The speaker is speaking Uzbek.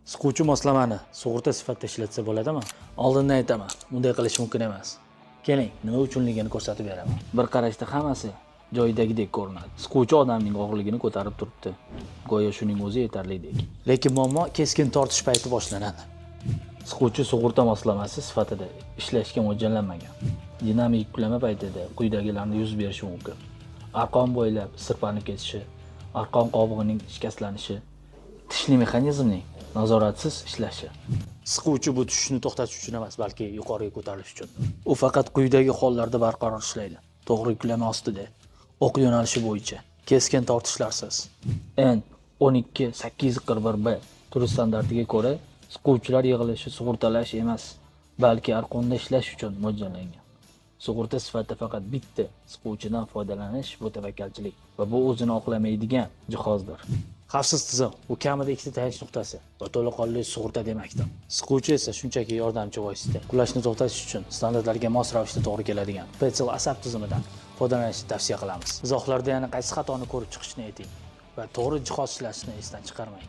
Siquvchi moslamani sug'urta sifatida ishlatsa bo'ladimi? Oldindan aytaman, bunday qilish mumkin emas. Keling, nima uchunligini ko'rsatib beraman. Bir qarashda hammasi joyidagidek ko'rinadi. Siquvchi odamning og'irligini ko'tarib turibdi. Go'yo shuning o'zi yetarlidek. Lekin muammo keskin tortish payti boshlanadi. Siquvchi sug'urta moslamasi sifatida ishlashga mo'ljallanmagan. Dinamik yuklama paytida quyidagilarni yuz berishi mumkin. Arqon bo'ylab sirpanib ketishi, arqon qobig'ining shikastlanishi, tishli mexanizmning nazoratsiz ishlashi. Siquvchi bu tushishni to'xtatish uchun emas, balki yuqoriga ko'tarilish uchun. U faqat quyidagi hollarda barqaror ishlaydi. To'g'ri yuklama ostida, o'q yo'nalishi bo'yicha, keskin tortishlarsiz. N12841B turi standartiga ko'ra, siquvchilar yig'ilishi sug'urtalash emas, balki arqonda ishlash uchun mo'ljallangan. Sug'urta sifatida faqat bitta siquvchidan foydalanish bu tavakkalchilik va bu o'zini oqlamaydigan jihozdir. Xavfsiz tizim bu kamida ikkita tayanch nuqtasi va to'laqonli sug'urta demakdir. Siquvchi esa shunchaki yordamchi vosita. Qulashni to'xtatish uchun standartlarga mos ravishda to'g'ri keladigan Petzl asab tizimidan foydalanishni tavsiya qilamiz. Izohlarda yana qaysi xatoni ko'rib chiqishni ayting va to'g'ri jihoz ishlashni esdan chiqarmang.